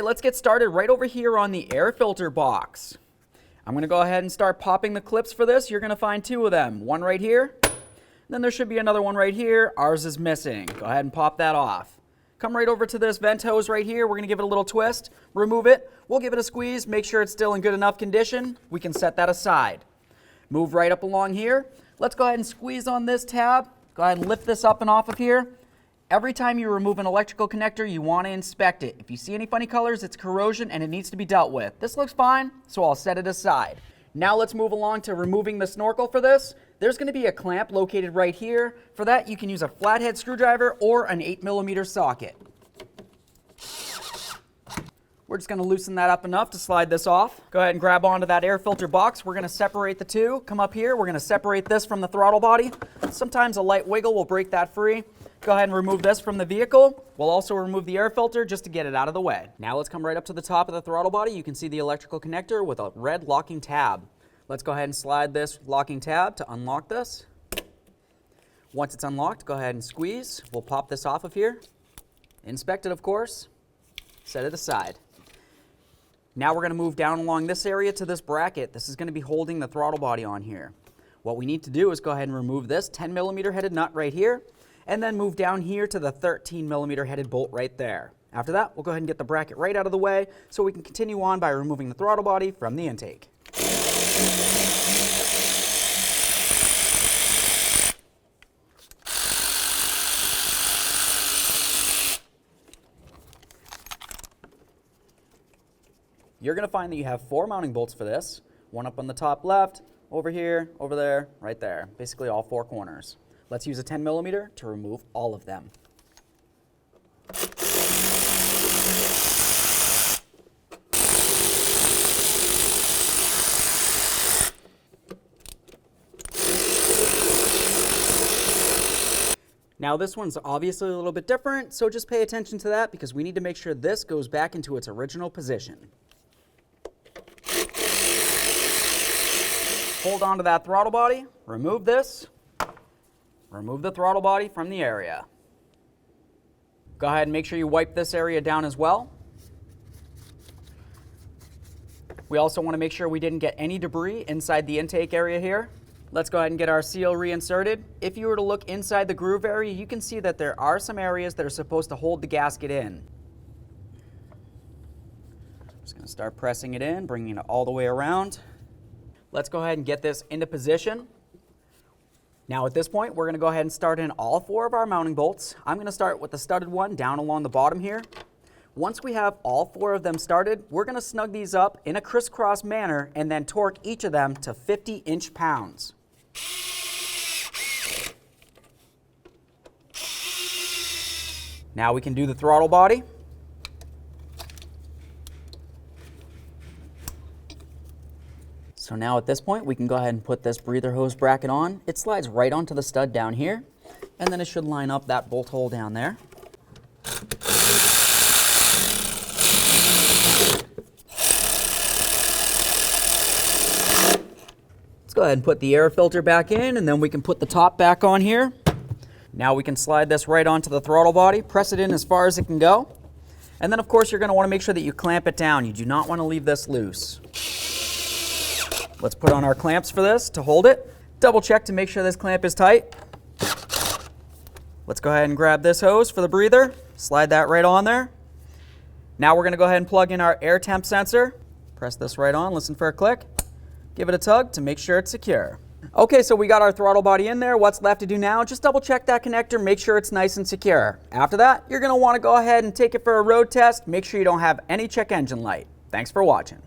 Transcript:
let's get started right over here on the air filter box. I'm going to go ahead and start popping the clips for this. You're going to find two of them. One right here, then there should be another one right here. Ours is missing. Go ahead and pop that off. Come right over to this vent hose right here. We're going to give it a little twist, remove it. We'll give it a squeeze, make sure it's still in good enough condition. We can set that aside. Move right up along here. Let's go ahead and squeeze on this tab. Go ahead and lift this up and off of here. Every time you remove an electrical connector, you want to inspect it. If you see any funny colors, it's corrosion and it needs to be dealt with. This looks fine, so I'll set it aside. Now let's move along to removing the snorkel for this. There's going to be a clamp located right here. For that, you can use a flathead screwdriver or an 8mm socket. We're just going to loosen that up enough to slide this off. Go ahead and grab onto that air filter box. We're going to separate the two. Come up here. We're going to separate this from the throttle body. Sometimes a light wiggle will break that free. Go ahead and remove this from the vehicle. We'll also remove the air filter just to get it out of the way. Now let's come right up to the top of the throttle body. You can see the electrical connector with a red locking tab. Let's go ahead and slide this locking tab to unlock this. Once it's unlocked, go ahead and squeeze. We'll pop this off of here. Inspect it, of course. Set it aside. Now we're going to move down along this area to this bracket. This is going to be holding the throttle body on here. What we need to do is go ahead and remove this 10mm headed nut right here, and then move down here to the 13mm headed bolt right there. After that, we'll go ahead and get the bracket right out of the way so we can continue on by removing the throttle body from the intake. You're going to find that you have 4 mounting bolts for this. One up on the top left, over here, over there, right there. Basically all 4 corners. Let's use a 10mm to remove all of them. Now this one's obviously a little bit different, so just pay attention to that because we need to make sure this goes back into its original position. Hold on to that throttle body, remove this, remove the throttle body from the area. Go ahead and make sure you wipe this area down as well. We also want to make sure we didn't get any debris inside the intake area here. Let's go ahead and get our seal reinserted. If you were to look inside the groove area, you can see that there are some areas that are supposed to hold the gasket in. Just going to start pressing it in, bringing it all the way around. Let's go ahead and get this into position. Now at this point, we're going to go ahead and start in all 4 of our mounting bolts. I'm going to start with the studded one down along the bottom here. Once we have all 4 of them started, we're going to snug these up in a crisscross manner and then torque each of them to 50 inch-pounds. Now we can do the throttle body. So now at this point, we can go ahead and put this breather hose bracket on. It slides right onto the stud down here, and then it should line up that bolt hole down there. Let's go ahead and put the air filter back in, and then we can put the top back on here. Now we can slide this right onto the throttle body, press it in as far as it can go. And then of course, you're going to want to make sure that you clamp it down. You do not want to leave this loose. Let's put on our clamps for this to hold it. Double check to make sure this clamp is tight. Let's go ahead and grab this hose for the breather. Slide that right on there. Now we're going to go ahead and plug in our air temp sensor. Press this right on, listen for a click. Give it a tug to make sure it's secure. Okay, so we got our throttle body in there. What's left to do now? Just double check that connector, make sure it's nice and secure. After that, you're going to want to go ahead and take it for a road test. Make sure you don't have any check engine light. Thanks for watching.